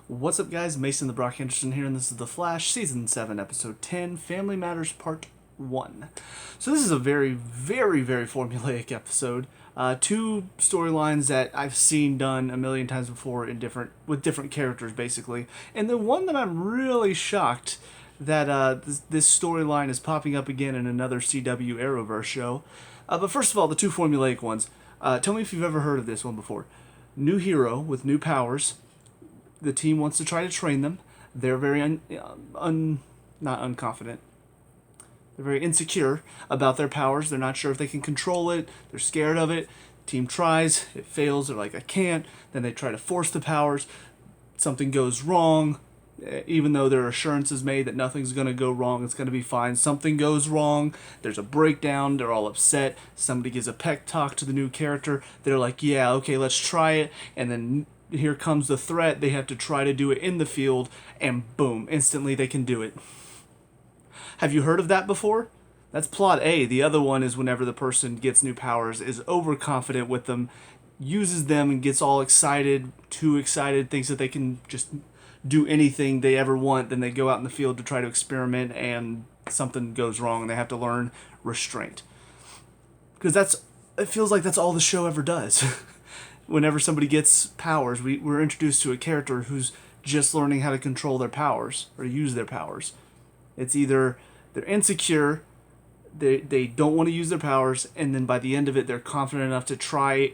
What's up, guys? Mason the Brock Henderson here, and this is The Flash, Season 7, Episode 10, Family Matters Part 1. So this is a very, very, very formulaic episode. Two storylines that I've seen done a million times before with different characters, basically. And the one that I'm really shocked that this storyline is popping up again in another CW Arrowverse show. But first of all, the two formulaic ones. Tell me if you've ever heard of this one before. New hero with new powers. The team wants to try to train them. They're very not unconfident. They're very insecure about their powers. They're not sure if they can control it. They're scared of it. Team tries. It fails. They're like, I can't. Then they try to force the powers. Something goes wrong. Even though their assurance is made that nothing's going to go wrong, it's going to be fine. Something goes wrong. There's a breakdown. They're all upset. Somebody gives a pep talk to the new character. They're like, yeah, okay, let's try it. And then here comes the threat. They have to try to do it in the field, and boom, instantly they can do it. Have you heard of that before? That's plot A. The other one is whenever the person gets new powers, is overconfident with them, uses them and gets all excited, too excited, thinks that they can just do anything they ever want, then they go out in the field to try to experiment and something goes wrong and they have to learn restraint. Because it feels like that's all the show ever does. Whenever somebody gets powers, we're introduced to a character who's just learning how to control their powers or use their powers. It's either they're insecure, they don't want to use their powers, and then by the end of it, they're confident enough to try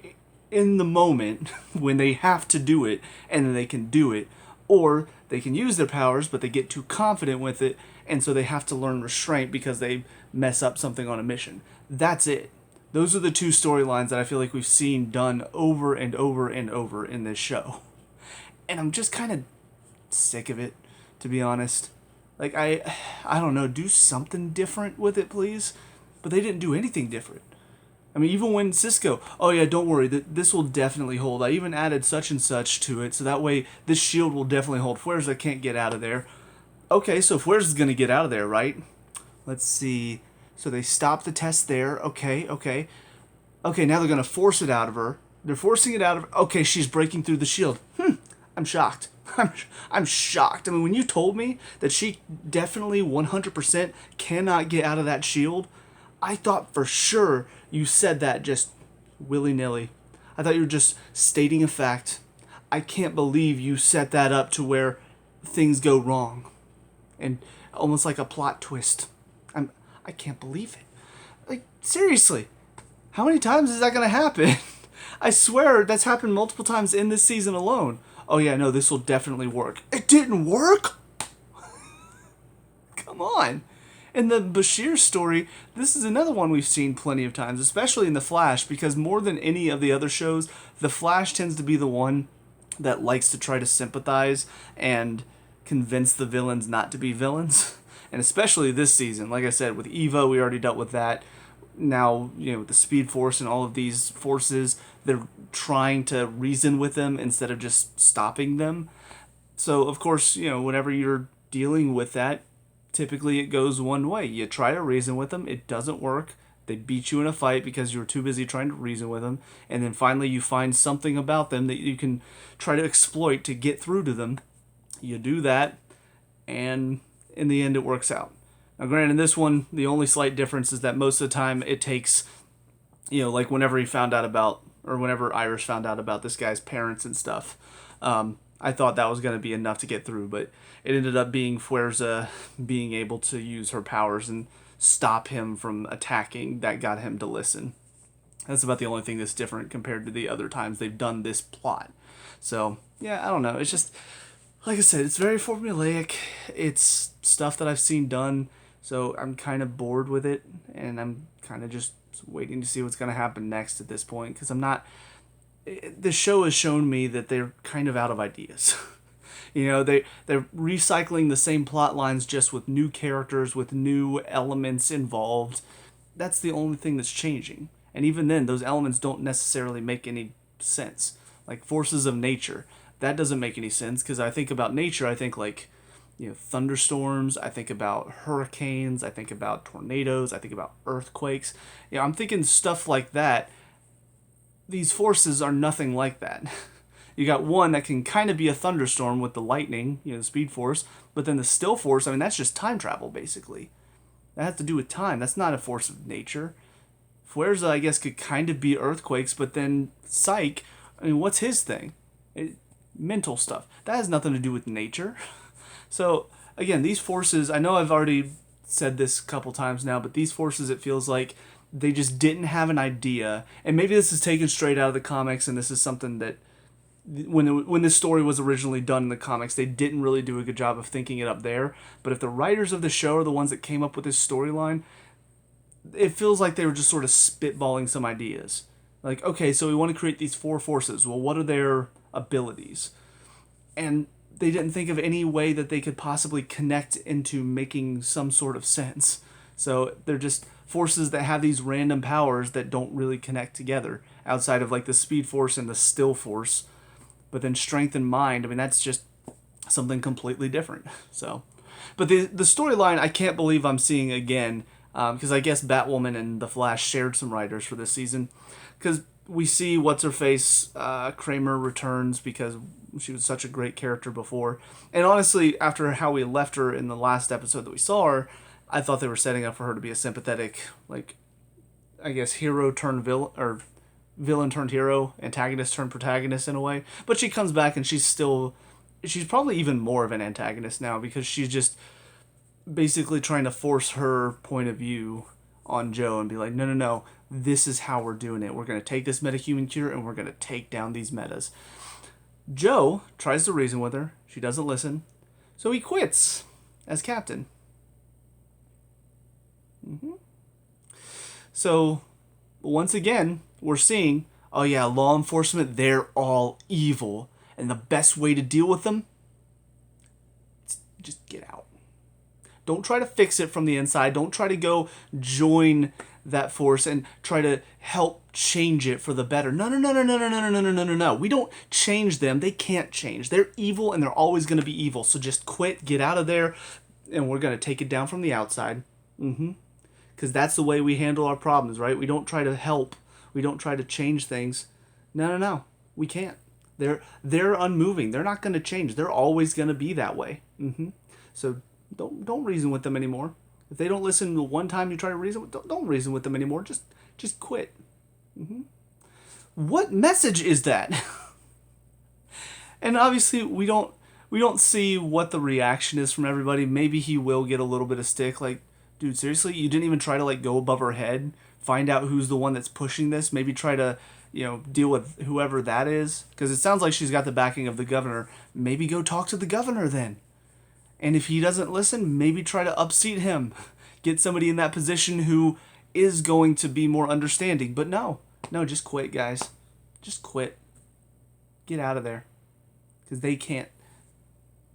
in the moment when they have to do it, and then they can do it. Or they can use their powers, but they get too confident with it, and so they have to learn restraint because they mess up something on a mission. That's it. Those are the two storylines that I feel like we've seen done over and over and over in this show. And I'm just kind of sick of it, to be honest. Like, I don't know, do something different with it, please? But they didn't do anything different. I mean, even when Cisco, oh yeah, don't worry, this will definitely hold. I even added such and such to it, so that way this shield will definitely hold. Fuerza can't get out of there. Okay, so Fuerza's going to get out of there, right? Let's see. So they stop the test there. Okay. Okay, now they're going to force it out of her. They're forcing it out of her. Okay, she's breaking through the shield. I'm shocked. I'm shocked. I mean, when you told me that she definitely 100% cannot get out of that shield, I thought for sure you said that just willy-nilly. I thought you were just stating a fact. I can't believe you set that up to where things go wrong. And almost like a plot twist. I can't believe it. Like, seriously. How many times is that going to happen? I swear that's happened multiple times in this season alone. Oh yeah, no, this will definitely work. It didn't work? Come on. In the Bashir story, this is another one we've seen plenty of times, especially in The Flash, because more than any of the other shows, The Flash tends to be the one that likes to try to sympathize and convince the villains not to be villains. And especially this season, like I said, with Eva, we already dealt with that. Now, with the Speed Force and all of these forces, they're trying to reason with them instead of just stopping them. So, of course, whenever you're dealing with that, typically it goes one way. You try to reason with them, it doesn't work. They beat you in a fight because you were too busy trying to reason with them. And then finally you find something about them that you can try to exploit to get through to them. You do that, and in the end it works out. Now granted, in this one, the only slight difference is that most of the time it takes, like whenever whenever Iris found out about this guy's parents and stuff, I thought that was going to be enough to get through, but it ended up being Fuerza being able to use her powers and stop him from attacking that got him to listen. That's about the only thing that's different compared to the other times they've done this plot. So, yeah, I don't know. It's just, like I said, it's very formulaic. It's stuff that I've seen done, so I'm kind of bored with it, and I'm kind of just waiting to see what's going to happen next at this point, because the show has shown me that they're kind of out of ideas. They're recycling the same plot lines just with new characters, with new elements involved. That's the only thing that's changing. And even then, those elements don't necessarily make any sense. Like forces of nature. That doesn't make any sense, because I think about nature, I think like, thunderstorms, I think about hurricanes, I think about tornadoes, I think about earthquakes. I'm thinking stuff like that. These forces are nothing like that. You got one that can kind of be a thunderstorm with the lightning, the Speed Force, but then the Still Force, I mean, that's just time travel, basically. That has to do with time. That's not a force of nature. Fuerza, I guess, could kind of be earthquakes, but then Psyche, I mean, what's his thing? Mental stuff. That has nothing to do with nature. So, again, these forces, I know I've already said this a couple times now, but these forces, it feels like they just didn't have an idea. And maybe this is taken straight out of the comics, and this is something that when this story was originally done in the comics, they didn't really do a good job of thinking it up there. But if the writers of the show are the ones that came up with this storyline, it feels like they were just sort of spitballing some ideas. Like, okay, so we want to create these 4 forces. Well, what are their abilities? And they didn't think of any way that they could possibly connect into making some sort of sense. So they're just forces that have these random powers that don't really connect together outside of like the Speed Force and the Still Force. But then strength and mind, I mean, that's just something completely different. So, but the storyline, I can't believe I'm seeing again, because I guess Batwoman and The Flash shared some writers for this season. Because we see what's-her-face, Kramer returns because she was such a great character before. And honestly, after how we left her in the last episode that we saw her, I thought they were setting up for her to be a sympathetic, like, I guess, hero turned villain, or villain turned hero, antagonist turned protagonist in a way. But she comes back and she's probably even more of an antagonist now because she's just basically trying to force her point of view on Joe and be like, no, this is how we're doing it. We're going to take this metahuman cure and we're going to take down these metas. Joe tries to reason with her. She doesn't listen. So he quits as captain. So once again, we're seeing, oh yeah, law enforcement, they're all evil. And the best way to deal with them, just get out. Don't try to fix it from the inside. Don't try to go join that force and try to help change it for the better. No. We don't change them. They can't change. They're evil and they're always going to be evil. So just quit, get out of there, and we're going to take it down from the outside. Because that's the way we handle our problems, right? We don't try to help. We don't try to change things. No. We can't. They're unmoving. They're not going to change. They're always going to be that way. So don't reason with them anymore. If they don't listen the one time you try to reason, don't reason with them anymore. Just quit. What message is that? And obviously we don't see what the reaction is from everybody. Maybe he will get a little bit of stick. Like, dude, seriously, you didn't even try to like go above her head, find out who's the one that's pushing this. Maybe try to deal with whoever that is, because it sounds like she's got the backing of the governor. Maybe go talk to the governor then. And if he doesn't listen, maybe try to upseat him. Get somebody in that position who is going to be more understanding. But no, just quit, guys. Just quit. Get out of there. Because they can't.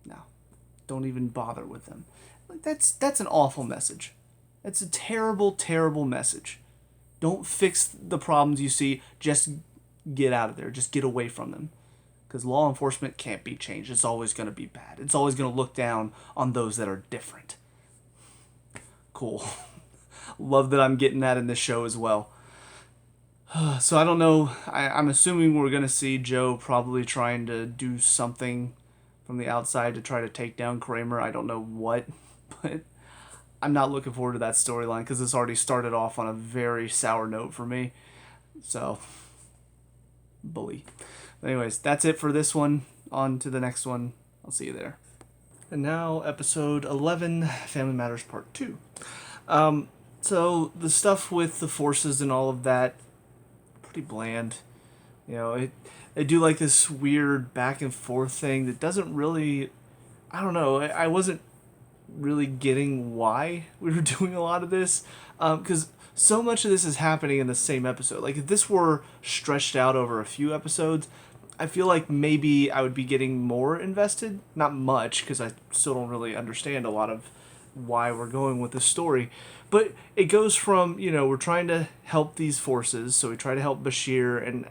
No. Don't even bother with them. That's an awful message. That's a terrible, terrible message. Don't fix the problems you see. Just get out of there. Just get away from them. Because law enforcement can't be changed. It's always going to be bad. It's always going to look down on those that are different. Cool. Love that I'm getting that in this show as well. So I don't know. I'm assuming we're going to see Joe probably trying to do something from the outside to try to take down Kramer. I don't know what, but I'm not looking forward to that storyline because it's already started off on a very sour note for me. So, bully. Anyways, that's it for this one. On to the next one. I'll see you there. And now, episode 11, Family Matters Part 2. So, the stuff with the forces and all of that, pretty bland. They do like this weird back and forth thing that doesn't really... I don't know. I wasn't really getting why we were doing a lot of this. Because so much of this is happening in the same episode. Like, if this were stretched out over a few episodes, I feel like maybe I would be getting more invested. Not much, because I still don't really understand a lot of why we're going with this story. But it goes from, we're trying to help these forces. So we try to help Bashir and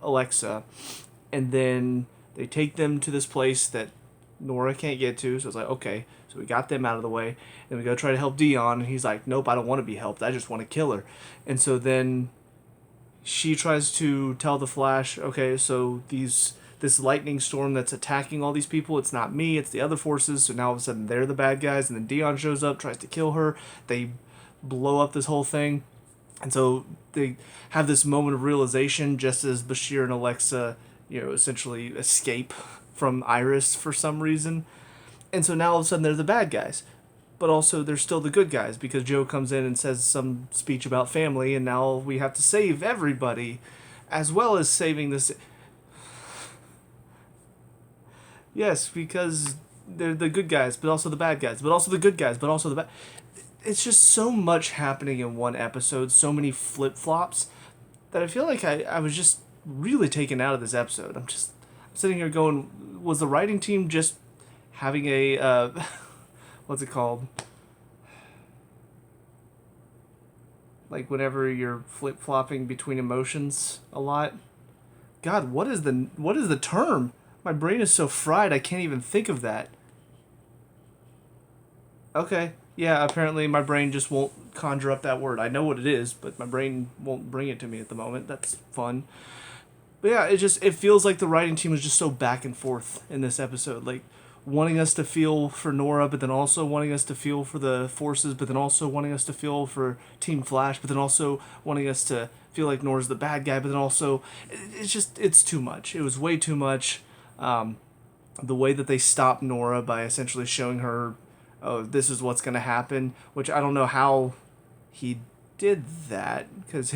Alexa. And then they take them to this place that Nora can't get to. So it's like, okay, so we got them out of the way. And we go try to help Dion. And he's like, nope, I don't want to be helped. I just want to kill her. And so then she tries to tell the Flash, okay, so these this lightning storm that's attacking all these people. It's not me, it's the other forces. So now all of a sudden they're the bad guys, and then Dion shows up, tries to kill her. They blow up this whole thing. And so they have this moment of realization just as Bashir and Alexa, essentially escape from Iris for some reason. And so now all of a sudden they're the bad guys. But also they're still the good guys because Joe comes in and says some speech about family, and now we have to save everybody as well as saving this. Yes, because they're the good guys, but also the bad guys, but also the good guys, but also the bad. It's just so much happening in one episode, so many flip-flops, that I feel like I was just really taken out of this episode. I'm sitting here going, was the writing team just having a, what's it called? Like whenever you're flip-flopping between emotions a lot? God, what is the term? My brain is so fried I can't even think of that. Okay. Yeah, apparently my brain just won't conjure up that word. I know what it is, but my brain won't bring it to me at the moment. That's fun. But yeah, it feels like the writing team was just so back and forth in this episode. Like, wanting us to feel for Nora, but then also wanting us to feel for the forces, but then also wanting us to feel for Team Flash, but then also wanting us to feel like Nora's the bad guy, but then also, it's too much. It was way too much. The way that they stopped Nora by essentially showing her, oh, this is what's going to happen, which I don't know how he did that, because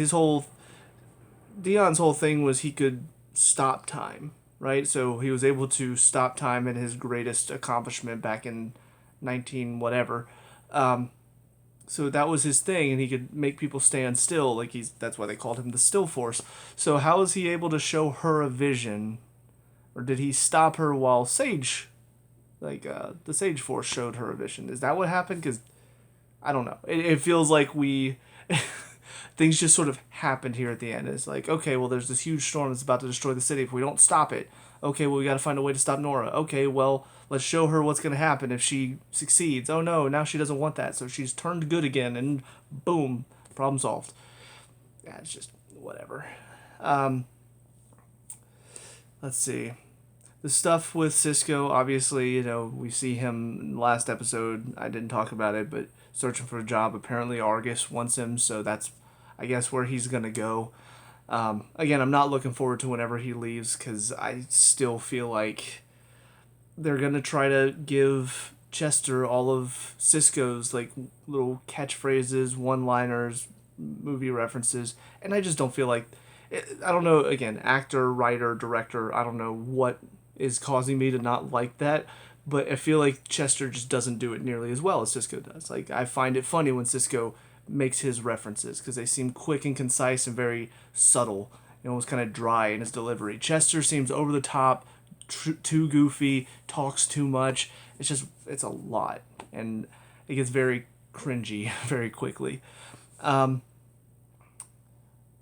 Dion's whole thing was he could stop time, right? So he was able to stop time in his greatest accomplishment back in 19 whatever. So that was his thing, and he could make people stand still, that's why they called him the Still Force. So how is he able to show her a vision, or did he stop her while Sage, the Sage Force showed her a vision? Is that what happened? Because I don't know. It feels like things just sort of happened here at the end. It's like, okay, well, there's this huge storm that's about to destroy the city. If we don't stop it, okay, well, we got to find a way to stop Nora. Okay, well, let's show her what's going to happen if she succeeds. Oh, no, now she doesn't want that, so she's turned good again, and boom, problem solved. Yeah, it's just whatever. Let's see. The stuff with Cisco, obviously, we see him in the last episode. I didn't talk about it, but searching for a job. Apparently Argus wants him, so that's, I guess, where he's going to go. Again, I'm not looking forward to whenever he leaves, because I still feel like they're going to try to give Chester all of Cisco's, little catchphrases, one-liners, movie references, and I just don't feel like... I don't know, again, actor, writer, director, I don't know what is causing me to not like that, but I feel like Chester just doesn't do it nearly as well as Cisco does. I find it funny when Cisco makes his references, because they seem quick and concise and very subtle, almost kind of dry in his delivery. Chester seems over the top, too goofy, talks too much. It's a lot, and it gets very cringy very quickly.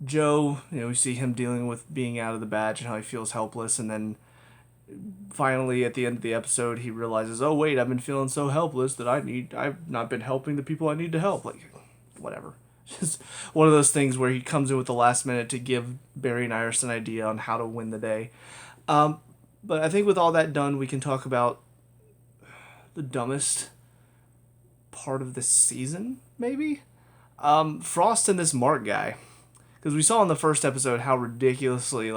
Joe, we see him dealing with being out of the badge and how he feels helpless, and then finally at the end of the episode he realizes, oh wait, I've been feeling so helpless that I've not been helping the people I need to help. Whatever. Just one of those things where he comes in with the last minute to give Barry and Iris an idea on how to win the day. But I think with all that done, we can talk about the dumbest part of this season, maybe? Frost and this Mark guy. Because we saw in the first episode how ridiculously,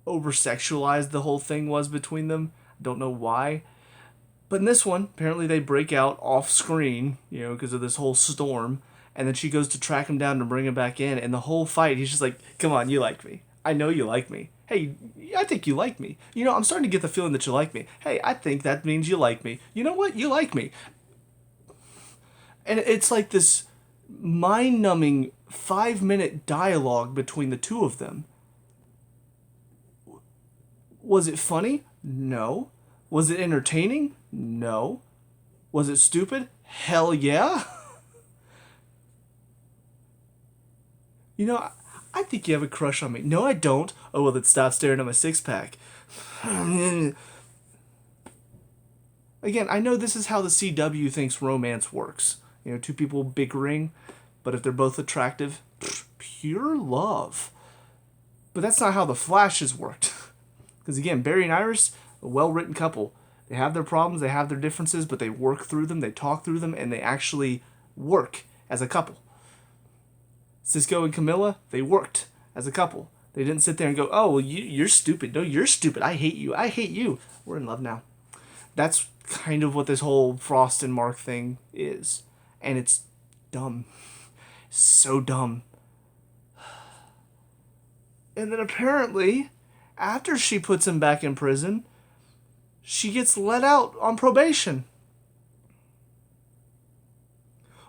over-sexualized the whole thing was between them. Don't know why. But in this one, apparently they break out off-screen, because of this whole storm. And then she goes to track him down to bring him back in. And the whole fight, he's just like, come on, you like me. I know you like me. Hey, I think you like me. I'm starting to get the feeling that you like me. Hey, I think that means you like me. You know what? You like me. And it's like this mind-numbing 5-minute dialogue between the two of them. Was it funny? No. Was it entertaining? No. Was it stupid? Hell yeah. I think you have a crush on me. No, I don't. Oh, well, then stop staring at my six-pack. Again, I know this is how the CW thinks romance works. Two people bickering, but if they're both attractive, pure love. But that's not how the Flash has worked. Because again, Barry and Iris, a well-written couple. They have their problems, they have their differences, but they work through them, they talk through them, and they actually work as a couple. Cisco and Camilla, they worked as a couple. They didn't sit there and go, oh, well, you're stupid. No, you're stupid. I hate you. I hate you. We're in love now. That's kind of what this whole Frost and Mark thing is. And it's dumb. So dumb. And then apparently, after she puts him back in prison, she gets let out on probation.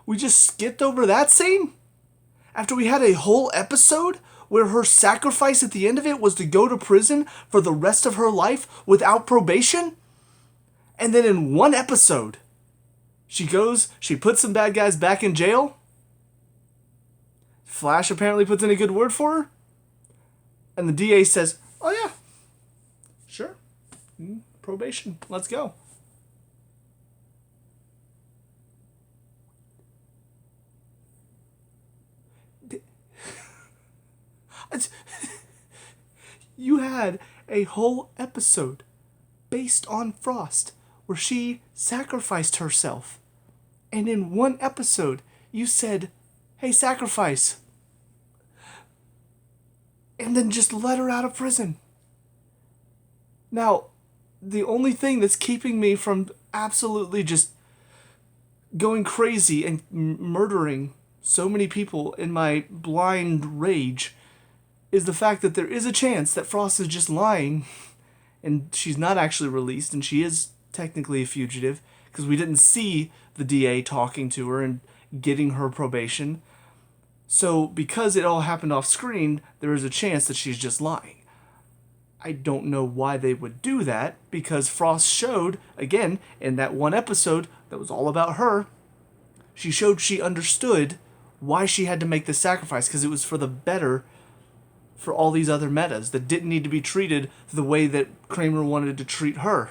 We just skipped over that scene? After we had a whole episode where her sacrifice at the end of it was to go to prison for the rest of her life without probation? And then in one episode, she puts some bad guys back in jail? Flash apparently puts in a good word for her? And the DA says, oh yeah, sure, probation, let's go. You had a whole episode based on Frost where she sacrificed herself. And in one episode, you said, hey, sacrifice. And then just let her out of prison. Now, the only thing that's keeping me from absolutely just going crazy and murdering so many people in my blind rage is the fact that there is a chance that Frost is just lying and she's not actually released and she is technically a fugitive because we didn't see the DA talking to her and getting her probation. So because it all happened off screen, there is a chance that she's just lying. I don't know why they would do that because Frost showed, again, in that one episode that was all about her, she showed she understood why she had to make this sacrifice because it was for the better for all these other metas that didn't need to be treated the way that Kramer wanted to treat her.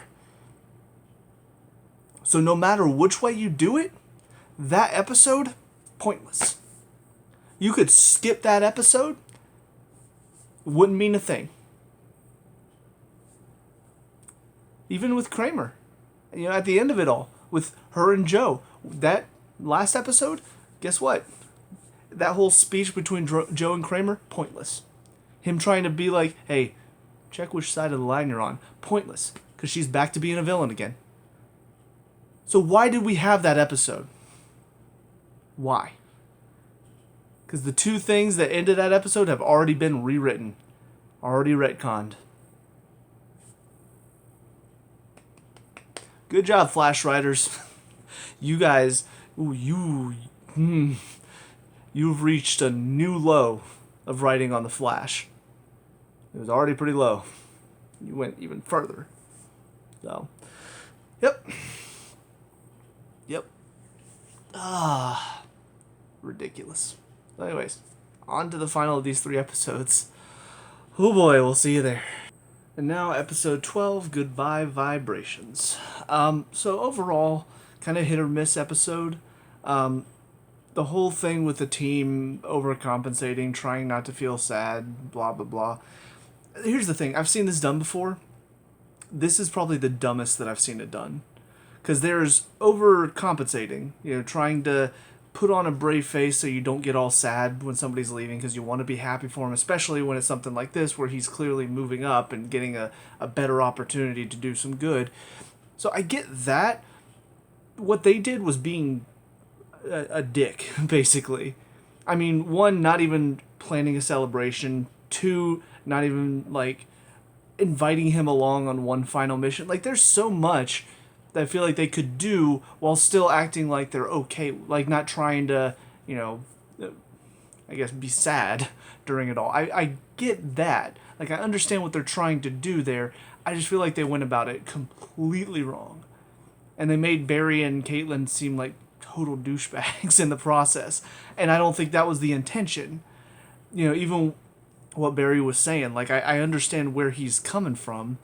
So no matter which way you do it, that episode, pointless. You could skip that episode, wouldn't mean a thing. Even with Kramer, at the end of it all, with her and Joe, that last episode, guess what? That whole speech between Joe and Kramer, pointless. Him trying to be like, hey, check which side of the line you're on, pointless, because she's back to being a villain again. So why did we have that episode? Why? Because the two things that ended that episode have already been rewritten. Already retconned. Good job, Flash writers. You guys, you've reached a new low of writing on the Flash. It was already pretty low. You went even further. So, yep. Ridiculous. So anyways, on to the final of these 3 episodes. Oh boy, we'll see you there. And now episode 12, Goodbye Vibrations. So overall, kind of hit or miss episode. The whole thing with the team overcompensating, trying not to feel sad, blah, blah, blah. Here's the thing. I've seen this done before. This is probably the dumbest that I've seen it done. Because there's overcompensating, trying to put on a brave face so you don't get all sad when somebody's leaving because you want to be happy for him, especially when it's something like this where he's clearly moving up and getting a better opportunity to do some good. So I get that. What they did was being a dick, basically. I mean, 1, not even planning a celebration. 2, not even, inviting him along on one final mission. There's so much that I feel like they could do while still acting like they're okay. Not trying to, I guess, be sad during it all. I get that. I understand what they're trying to do there. I just feel like they went about it completely wrong. And they made Barry and Caitlin seem like total douchebags in the process. And I don't think that was the intention. Even what Barry was saying, I understand where he's coming from.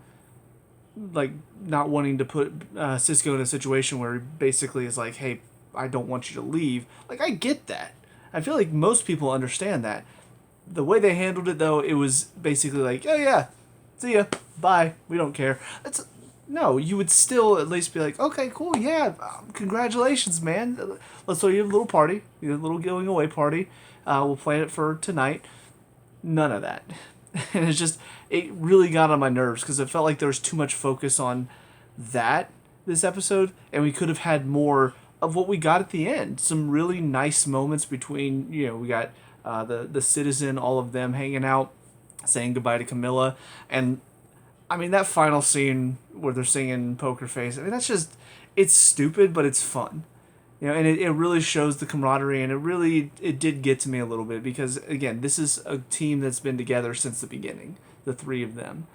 Not wanting to put Cisco in a situation where he basically is like, hey, I don't want you to leave. I get that. I feel like most people understand that. The way they handled it, though, it was basically like, oh yeah, See ya. Bye. We don't care. No, you would still at least be like, okay, cool, yeah, congratulations, man. Let's throw you a little party, a little going away party. We'll plan it for tonight. None of that. And it really got on my nerves because it felt like there was too much focus on that this episode, and we could have had more of what we got at the end. Some really nice moments between, we got the citizen, all of them hanging out, saying goodbye to Camilla, and I mean, that final scene where they're singing Poker Face, I mean, it's stupid, but it's fun. And it really shows the camaraderie, and it did get to me a little bit because, again, this is a team that's been together since the beginning, the three of them.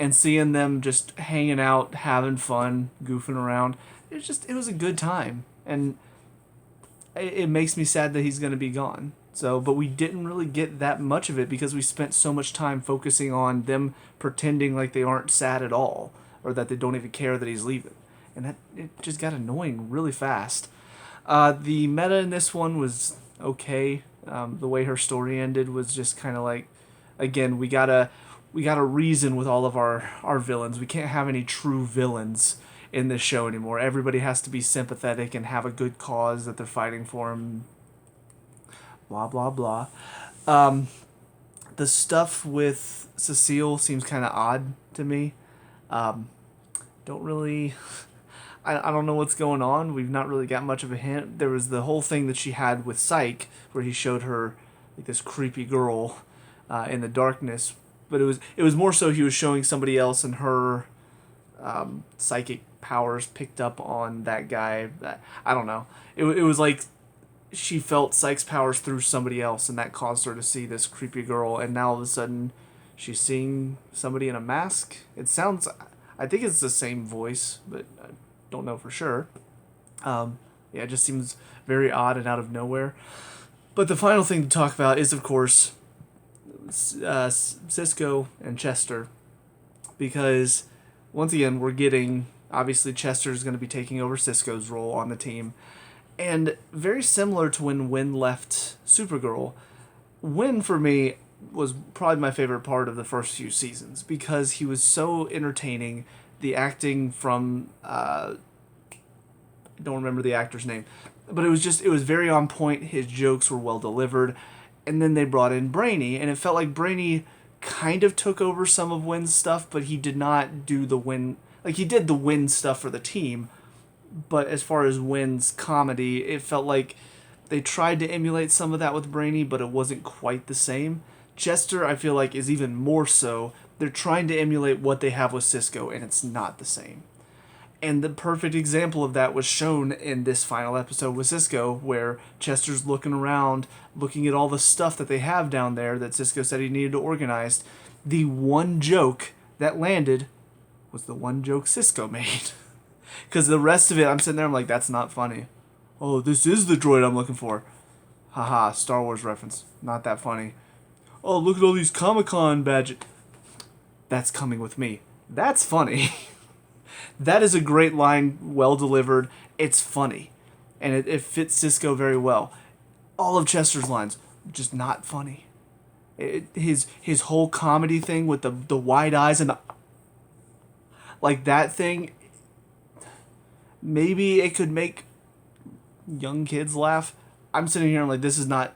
And seeing them just hanging out, having fun, goofing around, it was a good time. And it makes me sad that he's going to be gone. But we didn't really get that much of it because we spent so much time focusing on them pretending like they aren't sad at all or that they don't even care that he's leaving. And it just got annoying really fast. The meta in this one was okay. The way her story ended was just kind of like, again, we gotta reason with all of our villains. We can't have any true villains in this show anymore. Everybody has to be sympathetic and have a good cause that they're fighting for. And blah, blah, blah. The stuff with Cecile seems kind of odd to me. Don't really... I don't know what's going on. We've not really got much of a hint. There was the whole thing that she had with Psyche, where he showed her like this creepy girl in the darkness. But it was more so he was showing somebody else, and her psychic powers picked up on that guy. I don't know. It was like she felt Psyche's powers through somebody else, and that caused her to see this creepy girl. And now all of a sudden, she's seeing somebody in a mask. It sounds... I think it's the same voice, but I don't know for sure. It just seems very odd and out of nowhere. But the final thing to talk about is, of course, Cisco and Chester. Because, once again, we're getting... Obviously, Chester is going to be taking over Cisco's role on the team. And very similar to when Wynn left Supergirl, Wynn, for me, was probably my favorite part of the first few seasons because he was so entertaining. The acting from... I don't remember the actor's name. But it was very on point. His jokes were well delivered. And then they brought in Brainy, and it felt like Brainy kind of took over some of Wynn's stuff, but he did not do the Wynn... Like, he did the Wynn stuff for the team, but as far as Wynn's comedy, it felt like they tried to emulate some of that with Brainy, but it wasn't quite the same. Chester, I feel like, is even more so. They're trying to emulate what they have with Cisco, and it's not the same. And the perfect example of that was shown in this final episode with Cisco, where Chester's looking around, looking at all the stuff that they have down there that Cisco said he needed to organize. The one joke that landed was the one joke Cisco made. Because the rest of it, I'm sitting there, I'm like, that's not funny. Oh, this is the droid I'm looking for. Haha, Star Wars reference. Not that funny. Oh, look at all these Comic-Con badges. That's coming with me. That's funny. That is a great line, well delivered. It's funny. And it fits Cisco very well. All of Chester's lines, just not funny. His whole comedy thing with the wide eyes and the... Like, that thing... Maybe it could make young kids laugh. I'm sitting here and I'm like, this is not...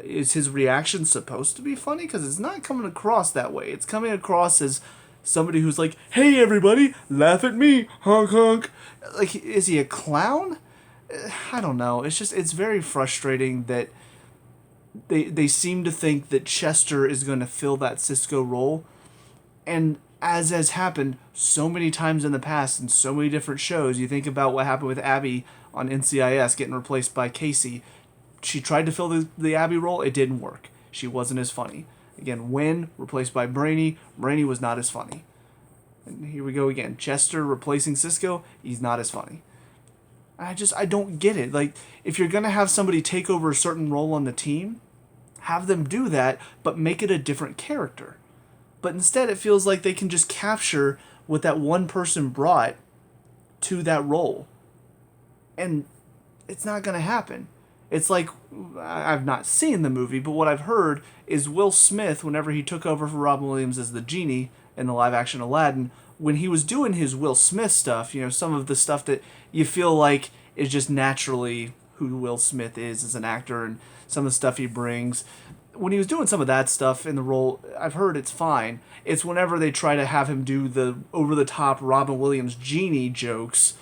Is his reaction supposed to be funny? Because it's not coming across that way. It's coming across as somebody who's like, hey, everybody, laugh at me, honk, honk. Like, is he a clown? I don't know. It's very frustrating that they seem to think that Chester is going to fill that Cisco role. And as has happened so many times in the past in so many different shows, you think about what happened with Abby on NCIS getting replaced by Casey. She tried to fill the Abby role. It didn't work. She wasn't as funny. Again, Wynn replaced by Brainy. Brainy was not as funny. And here we go again. Chester replacing Cisco. He's not as funny. I don't get it. Like, if you're going to have somebody take over a certain role on the team, have them do that, but make it a different character. But instead, it feels like they can just capture what that one person brought to that role. And it's not going to happen. It's like, I've not seen the movie, but what I've heard is Will Smith, whenever he took over for Robin Williams as the genie, in the live-action Aladdin, when he was doing his Will Smith stuff, some of the stuff that you feel like is just naturally who Will Smith is as an actor and some of the stuff he brings. When he was doing some of that stuff in the role, I've heard it's fine. It's whenever they try to have him do the over-the-top Robin Williams genie jokes,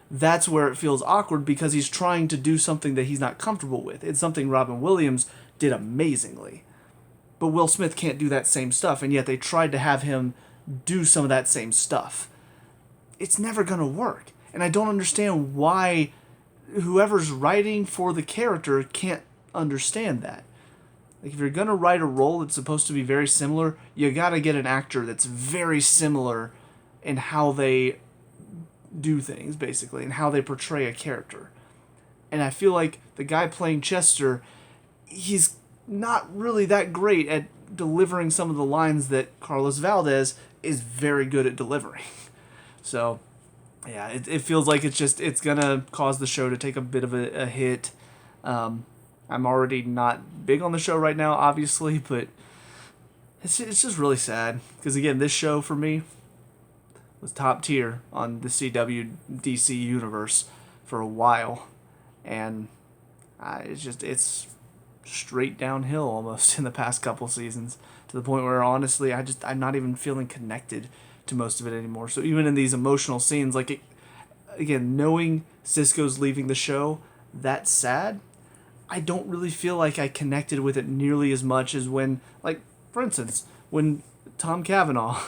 that's where it feels awkward because he's trying to do something that he's not comfortable with. It's something Robin Williams did amazingly. But Will Smith can't do that same stuff, and yet they tried to have him do some of that same stuff. It's never going to work. And I don't understand why whoever's writing for the character can't understand that. Like, if you're going to write a role that's supposed to be very similar, you got to get an actor that's very similar in how they do things, basically, and how they portray a character. And I feel like the guy playing Chester, he's not really that great at delivering some of the lines that Carlos Valdez is very good at delivering. So, yeah, it feels like it's going to cause the show to take a bit of a hit. I'm already not big on the show right now, obviously, but it's just really sad. Because, again, this show, for me, was top tier on the CW DC universe for a while. And it's straight downhill almost in the past couple seasons, to the point where, honestly, I'm not even feeling connected to most of it anymore. So even in these emotional scenes, again, knowing Cisco's leaving the show, that's sad. I don't really feel like I connected with it nearly as much as when, for instance, when Tom Cavanaugh,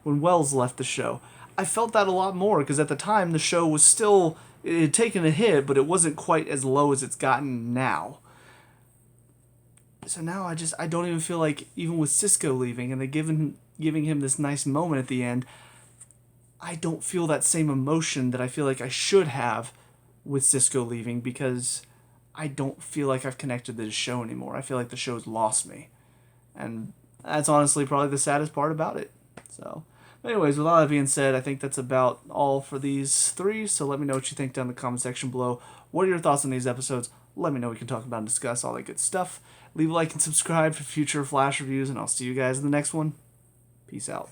when Wells left the show. I felt that a lot more, because at the time the show was still, it had taken a hit, but it wasn't quite as low as it's gotten now. So now I don't even feel like, even with Cisco leaving and they giving him this nice moment at the end, I don't feel that same emotion that I feel like I should have with Cisco leaving, because I don't feel like I've connected to the show anymore. I feel like the show's lost me. And that's honestly probably the saddest part about it. So, anyways, with all that being said, I think that's about all for these three. So let me know what you think down in the comment section below. What are your thoughts on these episodes? Let me know. We can talk about and discuss all that good stuff. Leave a like and subscribe for future Flash reviews, and I'll see you guys in the next one. Peace out.